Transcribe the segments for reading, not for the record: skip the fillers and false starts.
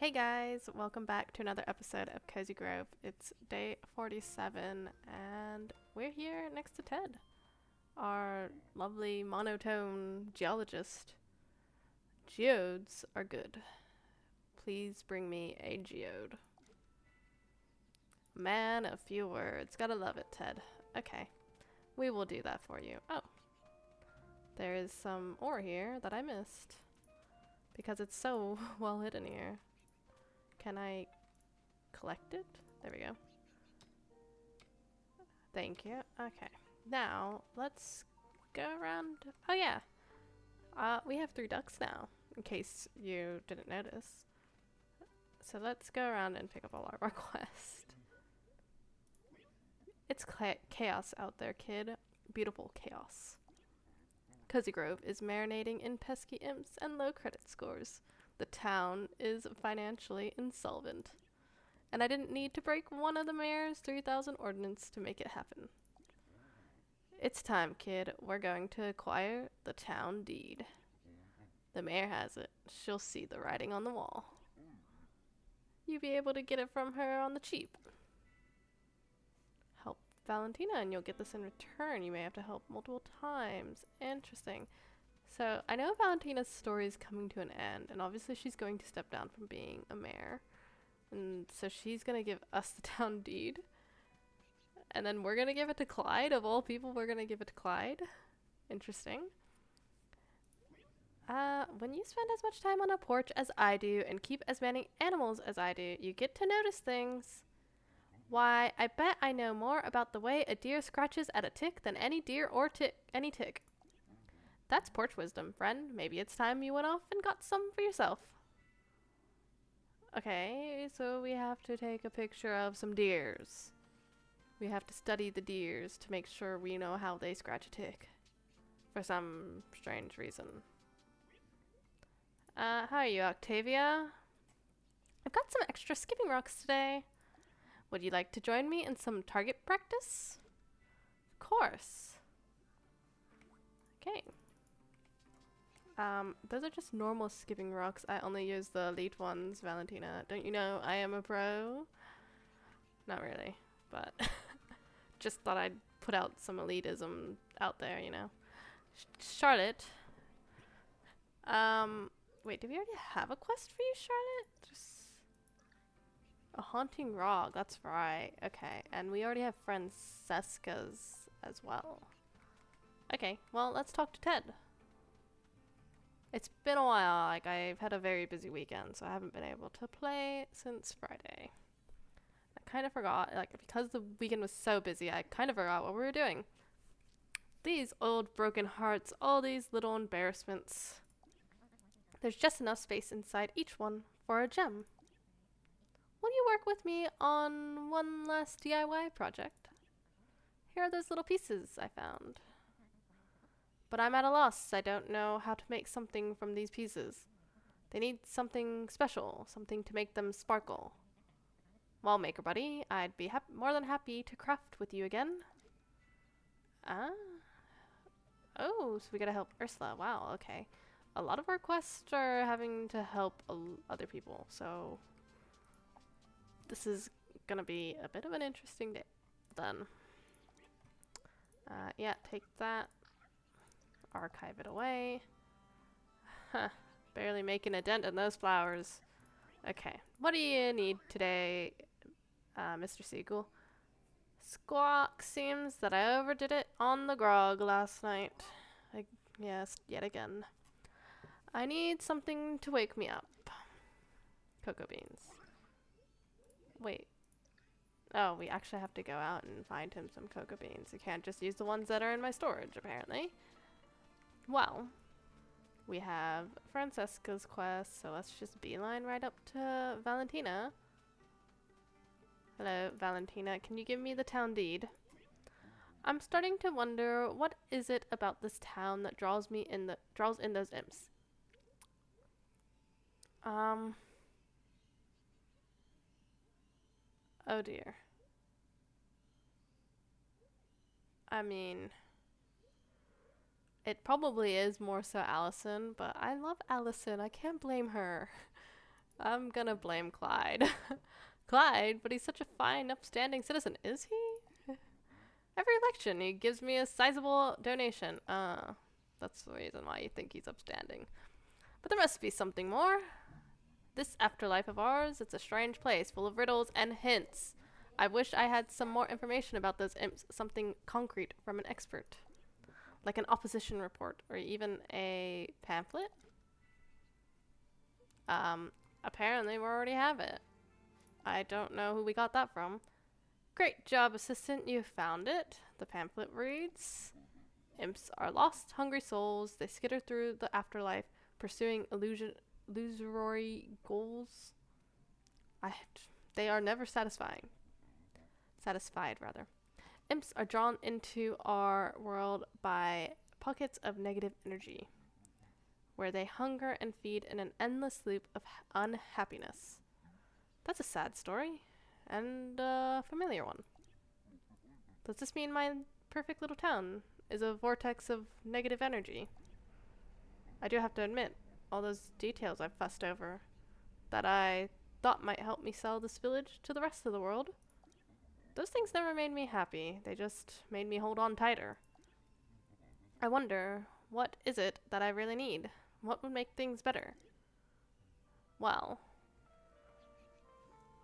Hey guys, welcome back to another episode of Cozy Grove. It's day 47 and we're here next to Ted, our lovely monotone geologist. Geodes are good. Please bring me a geode. Man, a few words. Gotta love it, Ted. Okay, we will do that for you. Oh, there is some ore here that I missed because it's so well hidden here. Can I collect it? There we go. Thank you. Okay. Now, let's go around. Oh, yeah. We have 3 ducks now, in case you didn't notice. So let's go around and pick up all our quests. It's chaos out there, kid. Beautiful chaos. Cozy Grove is marinating in pesky imps and low credit scores. The town is financially insolvent. And I didn't need to break one of the mayor's 3,000 ordinance to make it happen. It's time, kid. We're going to acquire the town deed. The mayor has it. She'll see the writing on the wall. You'll be able to get it from her on the cheap. Help Valentina and you'll get this in return. You may have to help multiple times. Interesting. So, I know Valentina's story is coming to an end, and obviously she's going to step down from being a mayor. And so she's going to give us the town deed. And then we're going to give it to Clyde. Of all people, we're going to give it to Clyde. Interesting. When you spend as much time on a porch as I do and keep as many animals as I do, you get to notice things. Why, I bet I know more about the way a deer scratches at a tick than any deer or any tick. That's porch wisdom, friend. Maybe it's time you went off and got some for yourself. Okay, so we have to take a picture of some deers. We have to study the deers to make sure we know how they scratch a tick. For some strange reason. How are you, Octavia? I've got some extra skipping rocks today. Would you like to join me in some target practice? Of course. Okay. Those are just normal skipping rocks. I only use the elite ones, Valentina. Don't you know I am a pro? Not really, but just thought I'd put out some elitism out there, you know. Charlotte. Wait, did we already have a quest for you, Charlotte? Just a haunting rock, that's right. Okay, and we already have Francesca's as well. Okay, well, let's talk to Ted. It's been a while, like I've had a very busy weekend, so I haven't been able to play since Friday. I kind of forgot, like because the weekend was so busy, I kind of forgot what we were doing. These old broken hearts, all these little embarrassments. There's just enough space inside each one for a gem. Will you work with me on one last DIY project? Here are those little pieces I found. But I'm at a loss. I don't know how to make something from these pieces. They need something special, something to make them sparkle. Well, Maker Buddy, I'd be more than happy to craft with you again. Ah. Oh, so we gotta help Ursula. Wow, okay. A lot of our quests are having to help other people, so this is gonna be a bit of an interesting day. Then. Yeah, take that. Archive it away. Huh. Barely making a dent in those flowers. Okay. What do you need today, Mr. Seagull? Squawk, seems that I overdid it on the grog last night. Yes, yet again. I need something to wake me up. Cocoa beans. Wait. Oh, we actually have to go out and find him some cocoa beans. We can't just use the ones that are in my storage, apparently. Well, we have Francesca's quest, so let's just beeline right up to Valentina. Hello, Valentina. Can you give me the town deed? I'm starting to wonder, what is it about this town that draws in those imps? Oh dear. I mean, it probably is more so Allison, but I love Allison. I can't blame her. I'm gonna blame Clyde. Clyde, but he's such a fine, upstanding citizen, is he? Every election, he gives me a sizable donation. That's the reason why you think he's upstanding. But there must be something more. This afterlife of ours, it's a strange place, full of riddles and hints. I wish I had some more information about those imps, something concrete from an expert. Like an opposition report, or even a pamphlet? Apparently we already have it. I don't know who we got that from. Great job, assistant, you found it. The pamphlet reads, imps are lost, hungry souls. They skitter through the afterlife, pursuing illusory goals. They are never satisfied, rather. Imps are drawn into our world by pockets of negative energy, where they hunger and feed in an endless loop of unhappiness. That's a sad story, and a familiar one. Does this mean my perfect little town is a vortex of negative energy? I do have to admit, all those details I've fussed over, that I thought might help me sell this village to the rest of the world, those things never made me happy. They just made me hold on tighter. I wonder, what is it that I really need? What would make things better? Well,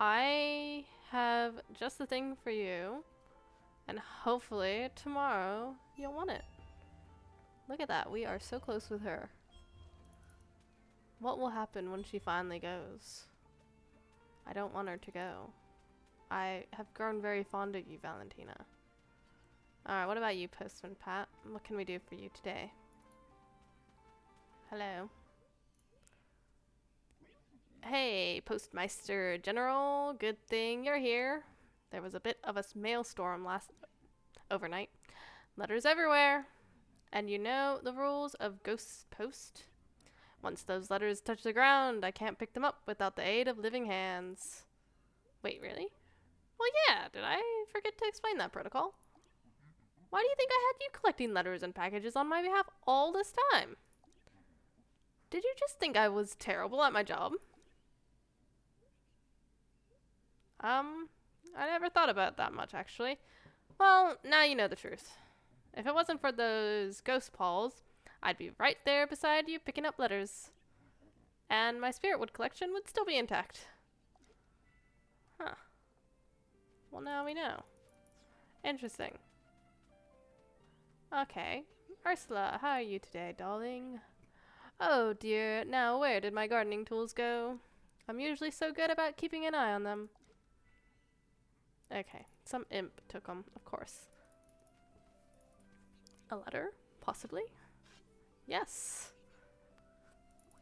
I have just the thing for you, and hopefully tomorrow you'll want it. Look at that, we are so close with her. What will happen when she finally goes? I don't want her to go. I have grown very fond of you, Valentina. Alright, what about you, Postman Pat? What can we do for you today? Hello. Hey, Postmeister General. Good thing you're here. There was a bit of a maelstrom overnight. Letters everywhere. And you know the rules of Ghost Post? Once those letters touch the ground, I can't pick them up without the aid of living hands. Wait, really? Well, yeah, did I forget to explain that protocol? Why do you think I had you collecting letters and packages on my behalf all this time? Did you just think I was terrible at my job? I never thought about it that much, actually. Well, now you know the truth. If it wasn't for those ghost paws, I'd be right there beside you picking up letters. And my spirit wood collection would still be intact. Huh. Well, now we know. Interesting. Okay. Ursula, how are you today, darling? Oh dear, now where did my gardening tools go? I'm usually so good about keeping an eye on them. Okay, some imp took them, of course. A letter? Possibly? Yes.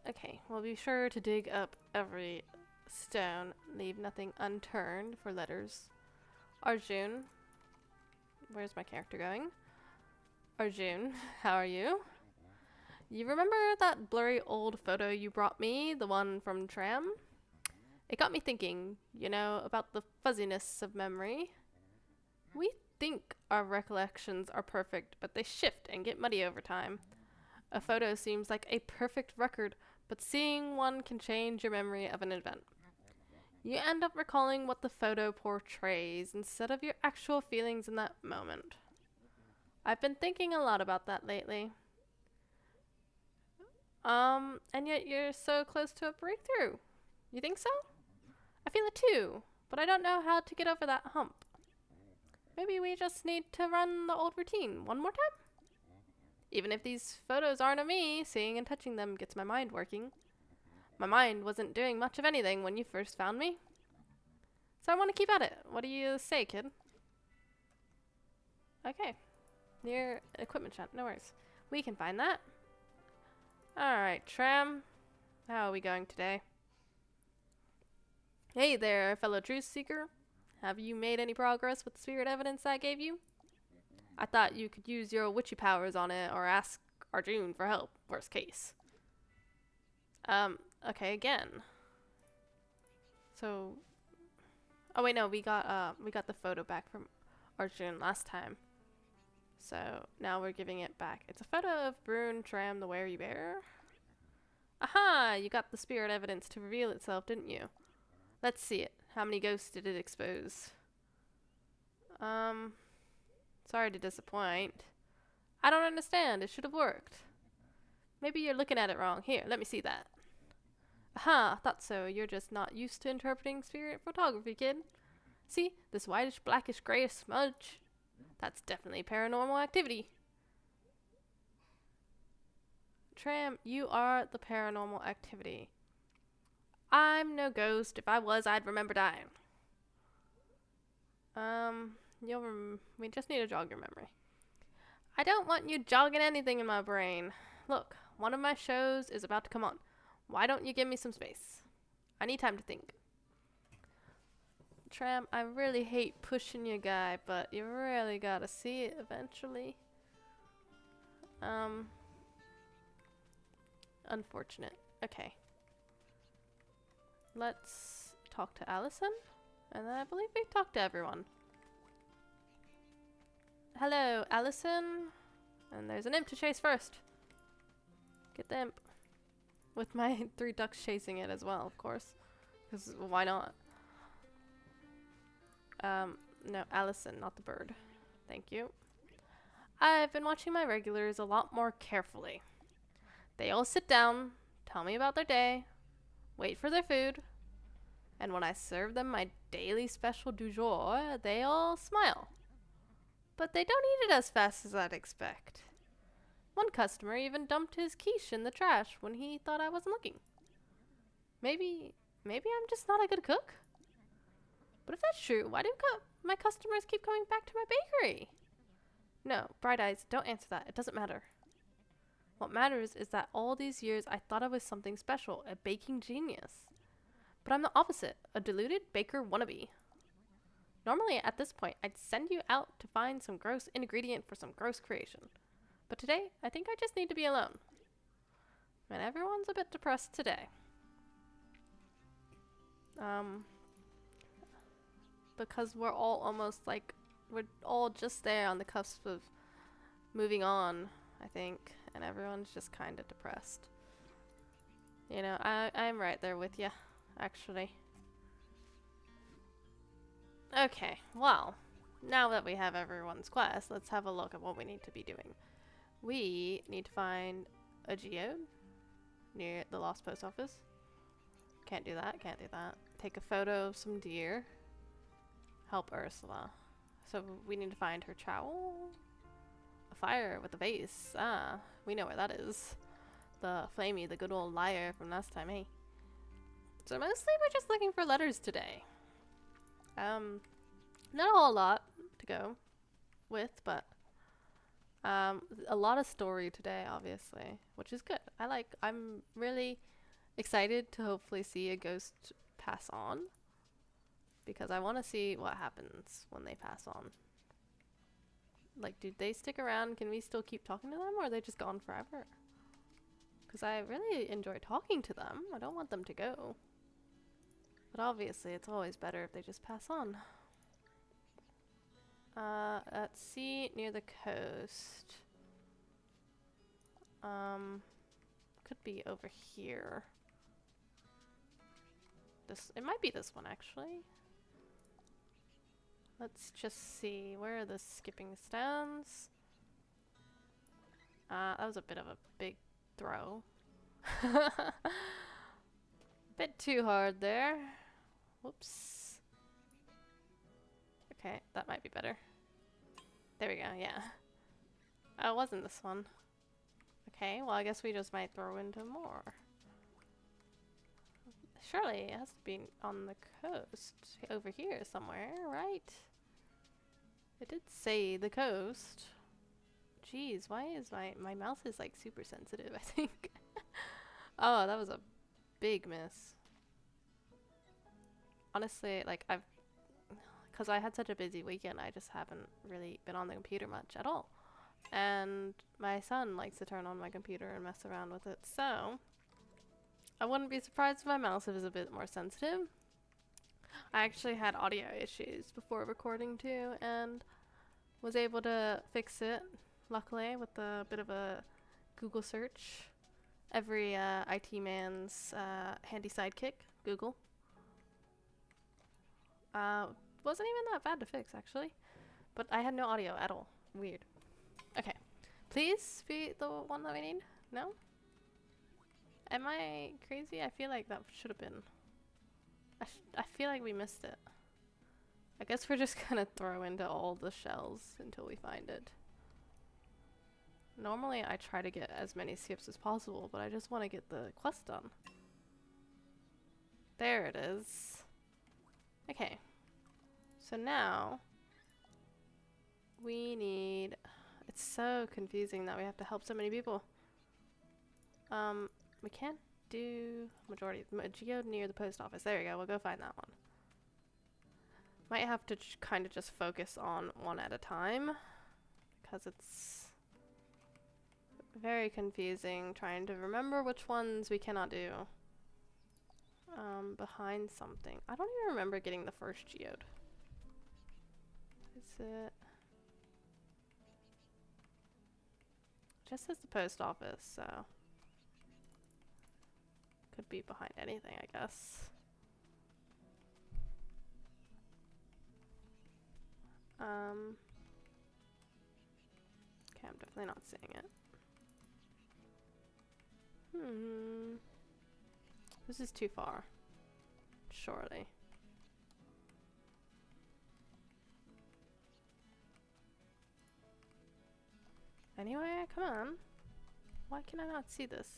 Okay, we'll be sure to dig up every stone, leave nothing unturned for letters. Arjun. Where's my character going? Arjun, how are you? You remember that blurry old photo you brought me, the one from Tram? It got me thinking, you know, about the fuzziness of memory. We think our recollections are perfect, but they shift and get muddy over time. A photo seems like a perfect record, but seeing one can change your memory of an event. You end up recalling what the photo portrays instead of your actual feelings in that moment. I've been thinking a lot about that lately. And yet you're so close to a breakthrough. You think so? I feel it too, but I don't know how to get over that hump. Maybe we just need to run the old routine one more time? Even if these photos aren't of me, seeing and touching them gets my mind working. My mind wasn't doing much of anything when you first found me. So I want to keep at it. What do you say, kid? Okay. Near equipment shop. No worries. We can find that. Alright, Tram. How are we going today? Hey there, fellow truth seeker. Have you made any progress with the spirit evidence I gave you? I thought you could use your witchy powers on it or ask Arjun for help, worst case. Okay, again. So, oh wait, no, we got the photo back from Arjun last time. So, now we're giving it back. It's a photo of Brune Tram the Wary Bear. Aha! You got the spirit evidence to reveal itself, didn't you? Let's see it. How many ghosts did it expose? Sorry to disappoint. I don't understand. It should have worked. Maybe you're looking at it wrong. Here, let me see that. Aha, thought so. You're just not used to interpreting spirit photography, kid. See, this whitish, blackish, grayish smudge? That's definitely paranormal activity. Tram, you are the paranormal activity. I'm no ghost. If I was, I'd remember dying. We just need to jog your memory. I don't want you jogging anything in my brain. Look, one of my shows is about to come on. Why don't you give me some space? I need time to think. Tram, I really hate pushing you, guy, but you really gotta see it eventually. Unfortunate. Okay. Let's talk to Allison. And then I believe we talked to everyone. Hello, Allison. And there's an imp to chase first. Get the imp. With my 3 ducks chasing it as well, of course. Because why not? No, Allison, not the bird. Thank you. I've been watching my regulars a lot more carefully. They all sit down, tell me about their day, wait for their food, and when I serve them my daily special du jour, they all smile. But they don't eat it as fast as I'd expect. One customer even dumped his quiche in the trash when he thought I wasn't looking. Maybe I'm just not a good cook? But if that's true, why do my customers keep coming back to my bakery? No, Bright Eyes, don't answer that. It doesn't matter. What matters is that all these years I thought I was something special, a baking genius. But I'm the opposite, a deluded baker wannabe. Normally, at this point, I'd send you out to find some gross ingredient for some gross creation. But today, I think I just need to be alone. And everyone's a bit depressed today. Because we're all almost like, we're all just there on the cusp of moving on, I think. And everyone's just kind of depressed. You know, I'm right there with you, actually. Okay, well, now that we have everyone's quest, let's have a look at what we need to be doing. We need to find a geode near the Lost Post Office. Can't do that, can't do that. Take a photo of some deer. Help Ursula. So we need to find her trowel. A fire with a vase. Ah, we know where that is. The Flamey, the good old liar from last time, eh? So mostly we're just looking for letters today. Not a whole lot to go with, but a lot of story today, obviously, which is good. I'm really excited to hopefully see a ghost pass on, because I want to see what happens when they pass on. Like, do they stick around? Can we still keep talking to them, or are they just gone forever? Because I really enjoy talking to them. I don't want them to go. But obviously, it's always better if they just pass on. Let's see, near the coast. Could be over here. It might be this one, actually. Let's just see, where are the skipping stones? That was a bit of a big throw. Bit too hard there. Whoops. Okay, that might be better. There we go, yeah. Oh, it wasn't this one. Okay, well I guess we just might throw into more. Surely it has to be on the coast. Over here somewhere, right? It did say the coast. Jeez, why is my mouse is like super sensitive, I think. Oh, that was a big miss. Honestly, like because I had such a busy weekend, I just haven't really been on the computer much at all. And my son likes to turn on my computer and mess around with it, so I wouldn't be surprised if my mouse was a bit more sensitive. I actually had audio issues before recording too, and was able to fix it, luckily, with a bit of a Google search. Every IT man's handy sidekick, Google. Wasn't even that bad to fix, actually. But I had no audio at all. Weird. Okay. Please be the one that we need? No? Am I crazy? I feel like that should have been. I feel like we missed it. I guess we're just gonna throw into all the shells until we find it. Normally I try to get as many skips as possible, but I just want to get the quest done. There it is. Okay. So now we need... It's so confusing that we have to help so many people. We can't do majority. A geode near the post office. There we go. We'll go find that one. Might have to kind of just focus on one at a time, because it's very confusing trying to remember which ones we cannot do. Behind something. I don't even remember getting the first geode. Is it? Just says the post office, so could be behind anything, I guess. Okay, I'm definitely not seeing it. This is too far. Surely. Anyway, come on. Why can I not see this?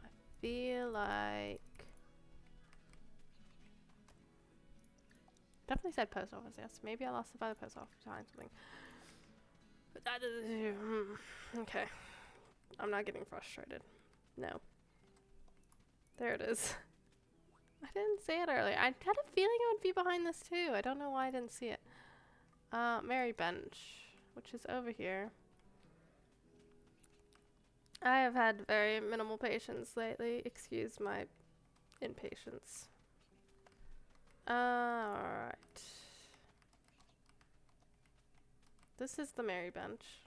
I feel like... Definitely said post office, yes. Maybe I lost it by the post office behind something. But that is... Okay. I'm not getting frustrated. No. There it is. I didn't see it earlier. I had a feeling it would be behind this too. I don't know why I didn't see it. Mary Bench, which is over here. I have had very minimal patience lately. Excuse my impatience. Alright. This is the Mary Bench.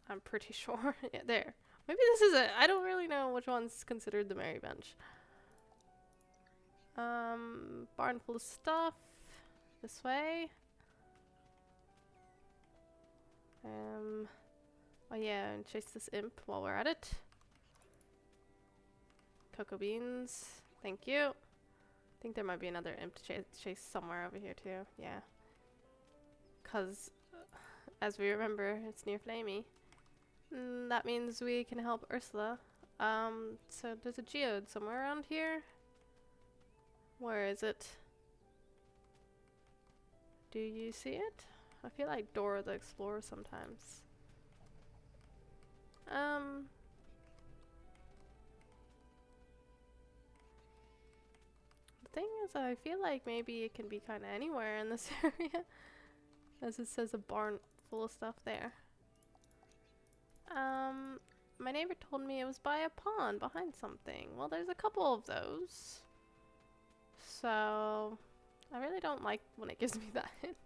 I'm pretty sure. Yeah, there. Maybe this is it. I don't really know which one's considered the Mary Bench. Barn full of stuff. This way. Oh yeah, and chase this imp while we're at it. Cocoa beans. Thank you. I think there might be another imp to chase somewhere over here too. Yeah. 'Cause, as we remember, it's near Flamey. That means we can help Ursula. So there's a geode somewhere around here. Where is it? Do you see it? I feel like Dora the Explorer sometimes. The thing is, I feel like maybe it can be kind of anywhere in this area. As it says a barn full of stuff there. My neighbor told me it was by a pond behind something. Well, there's a couple of those. So, I really don't like when it gives me that hint.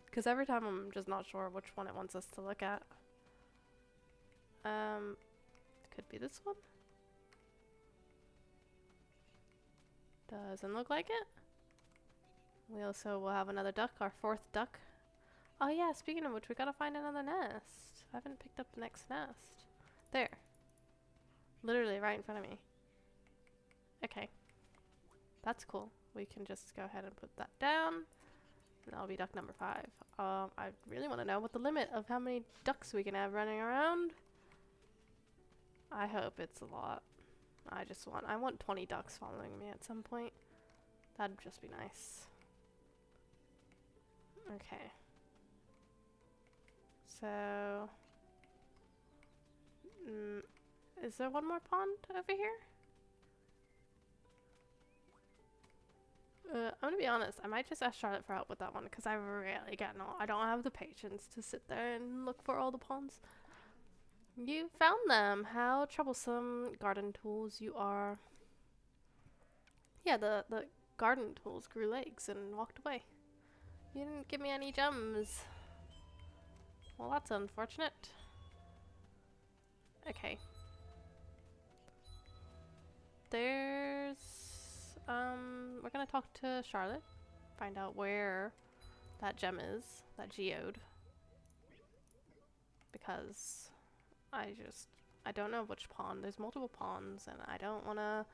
Because every time I'm just not sure which one it wants us to look at. Could be this one. Doesn't look like it. We also will have another duck, our fourth duck. Oh yeah, speaking of which, we gotta find another nest. I haven't picked up the next nest. There. Literally right in front of me. Okay. That's cool. We can just go ahead and put that down. And that'll be duck number 5. I really want to know what the limit of how many ducks we can have running around. I hope it's a lot. I want 20 ducks following me at some point. That'd just be nice. Okay. So, is there one more pond over here? I'm gonna be honest, I might just ask Charlotte for help with that one, because I really I don't have the patience to sit there and look for all the ponds. You found them! How troublesome garden tools you are. Yeah, the garden tools grew legs and walked away. You didn't give me any gems. Well, that's unfortunate. Okay. There's... we're gonna talk to Charlotte. Find out where that gem is. That geode. Because I don't know which pond. There's multiple ponds, and I don't want to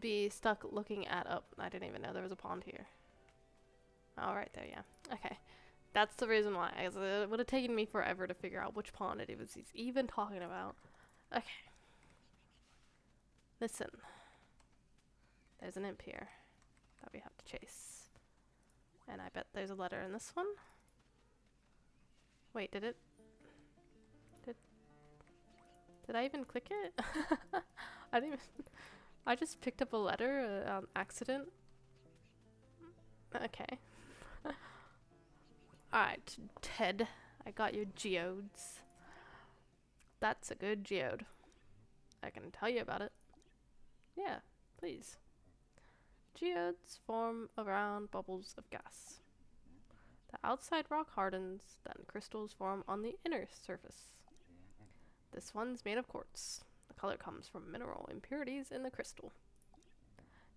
be stuck looking at... Oh, I didn't even know there was a pond here. Oh, right there, yeah. Okay. That's the reason why. It would have taken me forever to figure out which pond it was he's even talking about. Okay. Listen. There's an imp here that we have to chase. And I bet there's a letter in this one. Wait, did it? Did I even click it? I didn't even... I just picked up a letter on accident. Okay. Alright, Ted. I got your geodes. That's a good geode. I can tell you about it. Yeah, please. Geodes form around bubbles of gas. The outside rock hardens, then crystals form on the inner surface. This one's made of quartz. The color comes from mineral impurities in the crystal.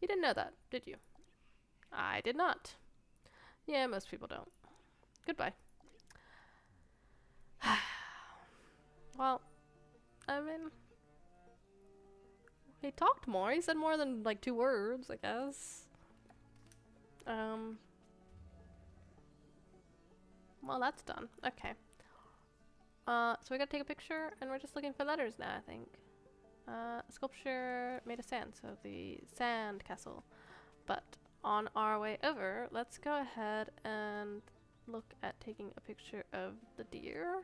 You didn't know that, did you? I did not. Yeah, most people don't. Goodbye. Well, I mean... He talked more. He said more than, like, 2 words, I guess. Well, that's done. Okay. So we gotta take a picture, and we're just looking for letters now, I think. Sculpture made of sand, so the sand castle. But on our way over, let's go ahead and look at taking a picture of the deer.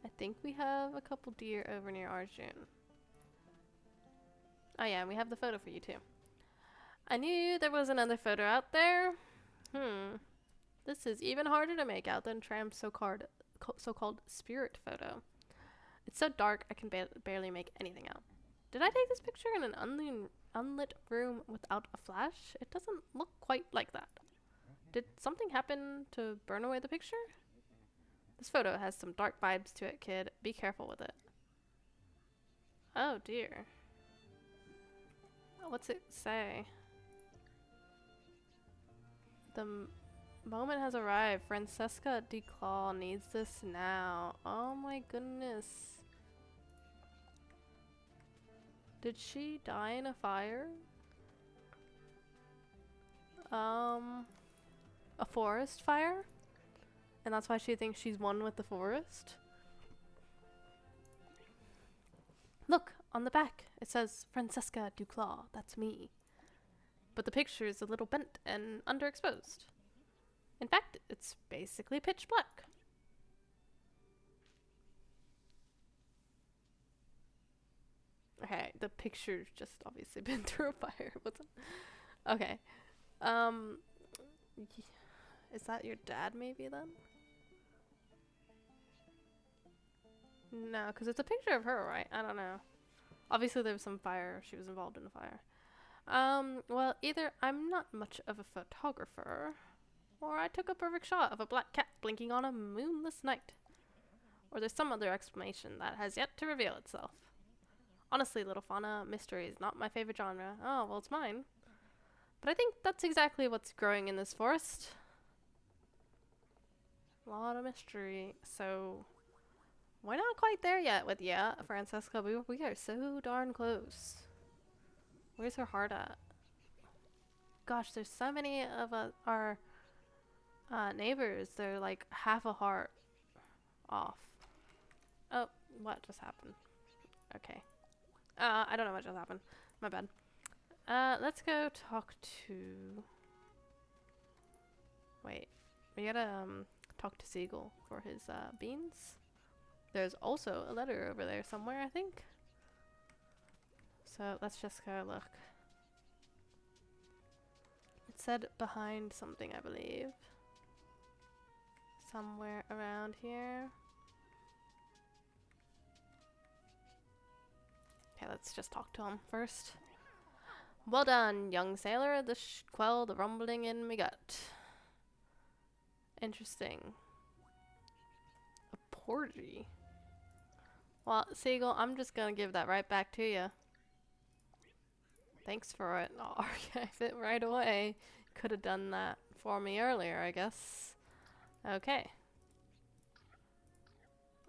I think we have a couple deer over near Arjun. Oh yeah, and we have the photo for you too. I knew there was another photo out there. This is even harder to make out than Tramp's so-called spirit photo. It's so dark I can barely make anything out. Did I take this picture in an unlit room without a flash? It doesn't look quite like that. Did something happen to burn away the picture? This photo has some dark vibes to it, kid. Be careful with it. Oh dear. What's it say? The moment has arrived. Francesca DeClaw needs this now. Oh my goodness. Did she die in a fire? A forest fire? And that's why she thinks she's one with the forest? Look, on the back, it says Francesca Duclaw. That's me. But the picture is a little bent and underexposed. In fact, it's basically pitch black. Okay, the picture's just obviously been through a fire, wasn't it? Okay. Is that your dad maybe then? No, because it's a picture of her, right? I don't know. Obviously there was some fire. She was involved in the fire. Well, either I'm not much of a photographer, or I took a perfect shot of a black cat blinking on a moonless night. Or there's some other explanation that has yet to reveal itself. Honestly, little fauna, mystery is not my favorite genre. Oh, well, it's mine. But I think that's exactly what's growing in this forest. A lot of mystery. So, we're not quite there yet with Francesca. We are so darn close. Where's her heart at? Gosh, there's so many of our neighbors. They're like half a heart off. Oh, what just happened? Okay. I don't know what just happened. My bad. Let's go talk to... Wait. We gotta talk to Siegel for his beans. There's also a letter over there somewhere, I think. So let's just go look. It said behind something, I believe. Somewhere around here. Okay, let's just talk to him first. Well done, young sailor. This should quell the rumbling in me gut. Interesting. A porgy. Well, Seagull, I'm just gonna give that right back to you. Thanks for it. I'll archive it right away. Could have done that for me earlier, I guess. Okay.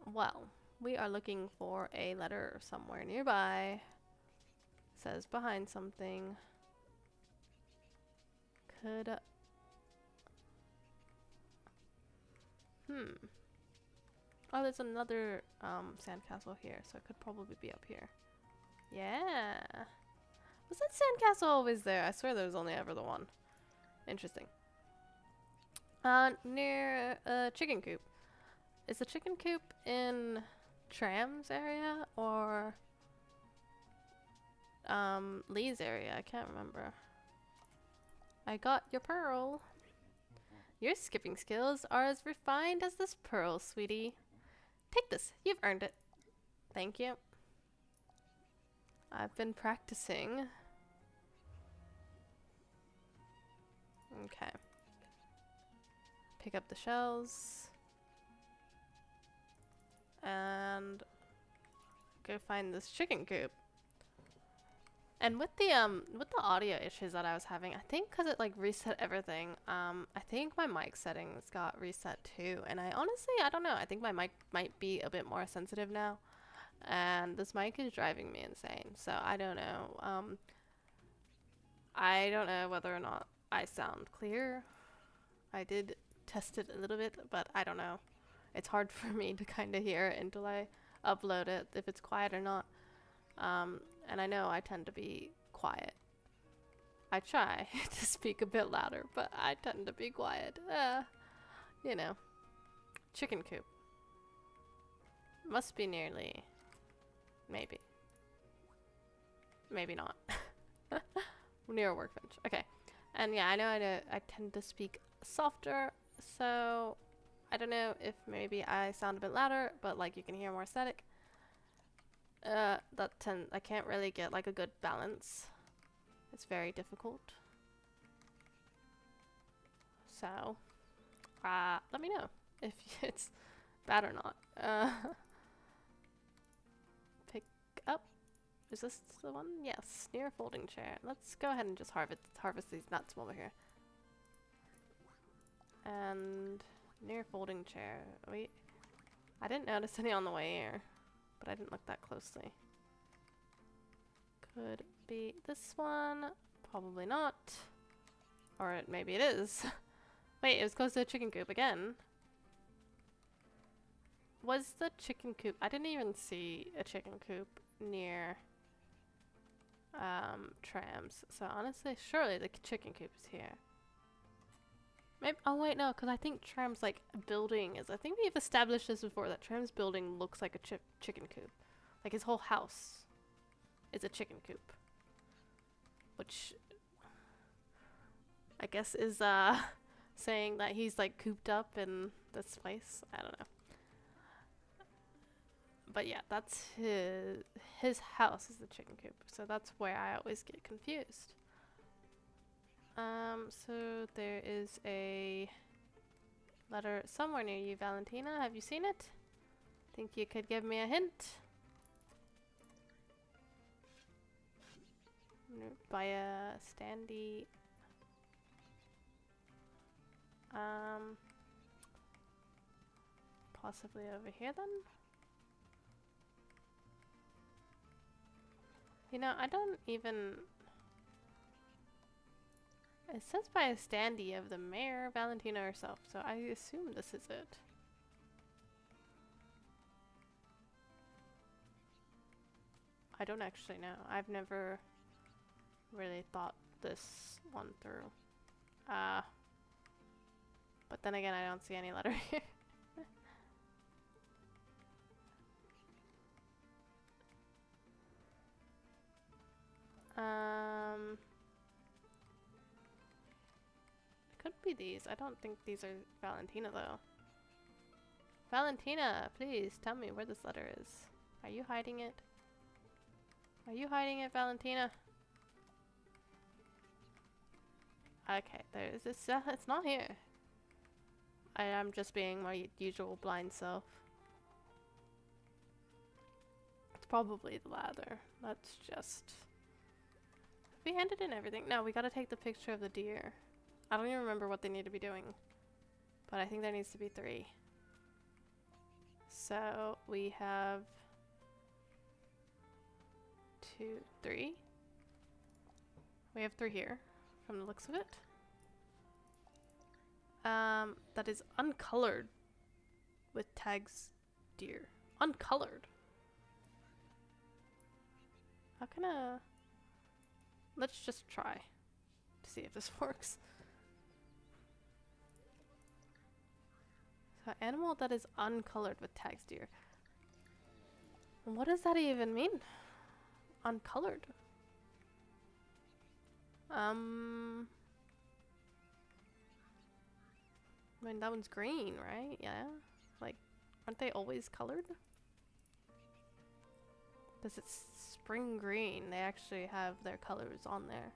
Well, we are looking for a letter somewhere nearby. Says behind something. Could... Oh, there's another sandcastle here, so it could probably be up here. Yeah. Was that sandcastle always there? I swear there was only ever the one. Interesting. Near a chicken coop. Is the chicken coop in Tram's area or Lee's area? I can't remember. I got your pearl. Your skipping skills are as refined as this pearl, sweetie. Take this. You've earned it. Thank you. I've been practicing. Okay. Pick up the shells. And go find this chicken coop. And with the audio issues that I was having, I think because it like reset everything, I think my mic settings got reset too. And I honestly, I don't know. I think my mic might be a bit more sensitive now. And this mic is driving me insane. So I don't know. I don't know whether or not I sound clear. I did test it a little bit, but I don't know. It's hard for me to kind of hear it until I upload it, if it's quiet or not. And I know I tend to be quiet. I try to speak a bit louder, but I tend to be quiet. You know. Chicken coop. Must be nearly. Maybe. Maybe not. Near a workbench. Okay. And yeah, I know I tend to speak softer, so I don't know if maybe I sound a bit louder, but like you can hear more static. I can't really get like a good balance. It's very difficult. So, let me know if it's bad or not. Pick up. Is this the one? Yes, near a folding chair. Let's go ahead and just harvest these nuts while we're here. And near folding chair. Wait, I didn't notice any on the way here. But I didn't look that closely. Could be this one. Probably not. Or maybe it is. Wait, it was close to the chicken coop again. Was the chicken coop... I didn't even see a chicken coop near Trams. So honestly, surely the chicken coop is here. Maybe, oh wait, no, because I think Tram's like building is. I think we've established this before, that Tram's building looks like a chicken coop. Like his whole house is a chicken coop, which I guess is saying that he's like cooped up in this place. I don't know, but yeah, that's his house is the chicken coop, so that's where I always get confused. So there is a letter somewhere near you, Valentina. Have you seen it? Think you could give me a hint? By a standee. Possibly over here then? You know, I don't even... It says by a standee of the mayor, Valentina herself, so I assume this is it. I don't actually know. I've never really thought this one through. But then again, I don't see any letter here. Could be these. I don't think these are Valentina though. Valentina, please tell me where this letter is. Are you hiding it? Are you hiding it, Valentina? Okay, there is this. It's not here. I am just being my usual blind self. It's probably the lather. That's just... We handed in everything. No, we gotta take the picture of the deer. I don't even remember what they need to be doing. But I think there needs to be 3. So we have 2, 3. We have 3 here, from the looks of it. That is uncolored with tags deer. Uncolored. How can I... Let's just try to see if this works. So animal that is uncolored with tags deer. What does that even mean? Uncolored. I mean, that one's green, right? Yeah. Like, aren't they always colored? Because it's spring green. They actually have their colors on there.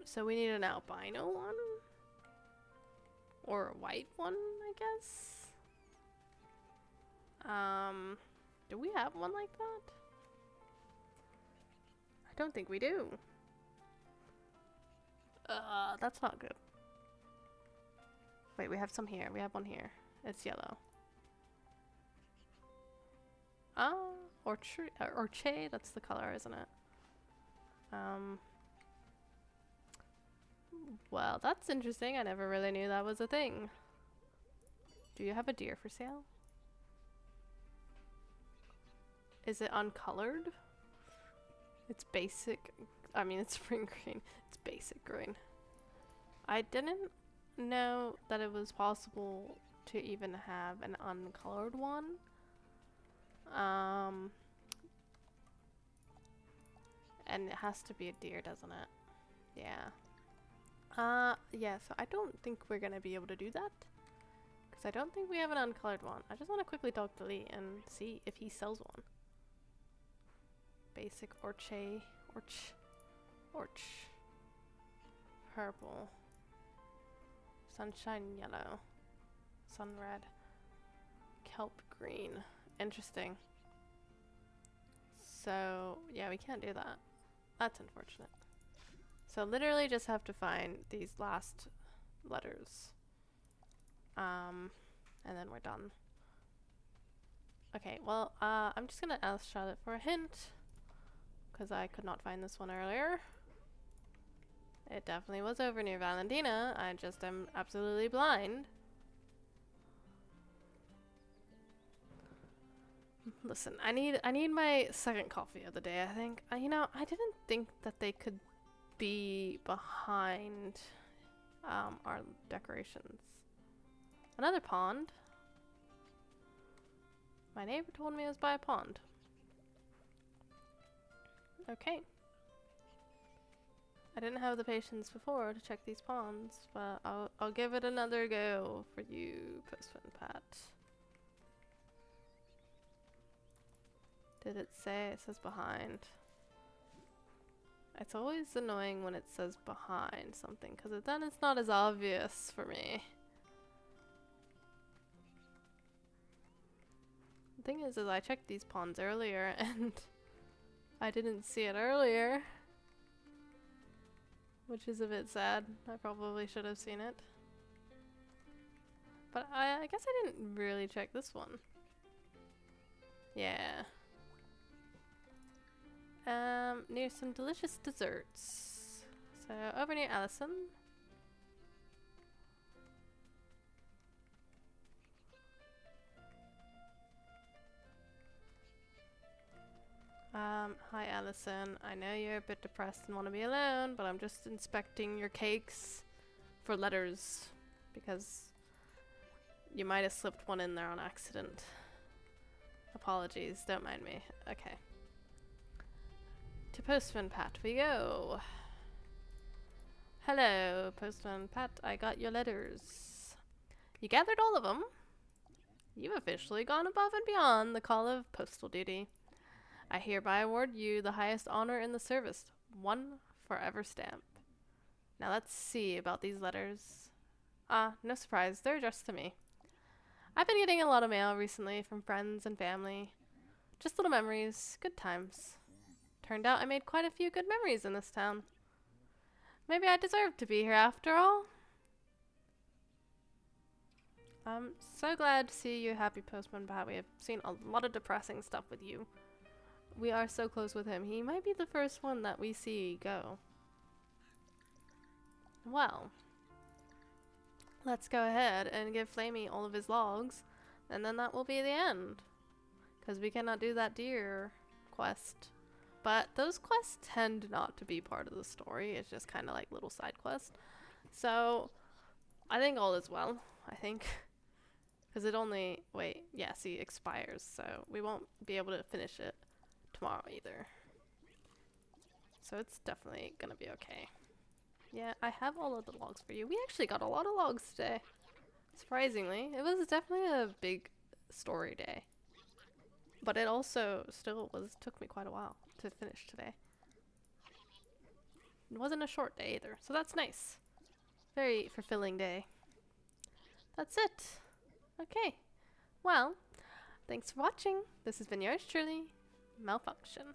So we need an albino one? Or a white one, I guess? Do we have one like that? I don't think we do. That's not good. Wait, we have some here. We have one here. It's yellow. Orche, that's the color, isn't it? Well, that's interesting. I never really knew that was a thing. Do you have a deer for sale? Is it uncolored? It's basic. I mean, it's spring green. It's basic green. I didn't know that it was possible to even have an uncolored one. And it has to be a deer, doesn't it? Yeah. Yeah, so I don't think we're gonna be able to do that. Because I don't think we have an uncolored one. I just want to quickly talk to Lee and see if he sells one. Basic orch. Purple. Sunshine yellow. Sun red. Kelp green. Interesting. So, yeah, we can't do that. That's unfortunate. So literally just have to find these last letters. And then we're done. Okay, well, I'm just gonna ask Charlotte for a hint. Because I could not find this one earlier. It definitely was over near Valentina. I just am absolutely blind. Listen, I need my second coffee of the day, I think. You know, I didn't think that they could be behind our decorations. Another pond. My neighbor told me it was by a pond. Okay. I didn't have the patience before to check these ponds, but I'll give it another go for you, Postman Pat. Did it say? It says behind. It's always annoying when it says behind something, because then it's not as obvious for me. The thing is I checked these ponds earlier and I didn't see it earlier. Which is a bit sad. I probably should have seen it. But I guess I didn't really check this one. Yeah. Near some delicious desserts. So over near Allison. Hi Allison. I know you're a bit depressed and want to be alone, but I'm just inspecting your cakes for letters because you might have slipped one in there on accident. Apologies, don't mind me. Okay. To Postman Pat we go. Hello, Postman Pat. I got your letters. You gathered all of them. You've officially gone above and beyond the call of postal duty. I hereby award you the highest honor in the service, 1 forever stamp. Now let's see about these letters. Ah, no surprise. They're addressed to me. I've been getting a lot of mail recently from friends and family. Just little memories, good times. Turned out I made quite a few good memories in this town. Maybe I deserve to be here after all. I'm so glad to see you, Happy Postman Pat. We have seen a lot of depressing stuff with you. We are so close with him. He might be the first one that we see go. Well, let's go ahead and give Flamey all of his logs, and then that will be the end. Because we cannot do that deer quest. But those quests tend not to be part of the story. It's just kind of like little side quests. So, I think all is well. I think. Because it only, wait, yeah, see, expires. So, we won't be able to finish it tomorrow either. So, it's definitely going to be okay. Yeah, I have all of the logs for you. We actually got a lot of logs today. Surprisingly. It was definitely a big story day. But it also still took me quite a while to finish today. It wasn't a short day either, so that's nice. Very fulfilling day. That's it. Okay. Well, thanks for watching. This has been yours truly, Mellfunction.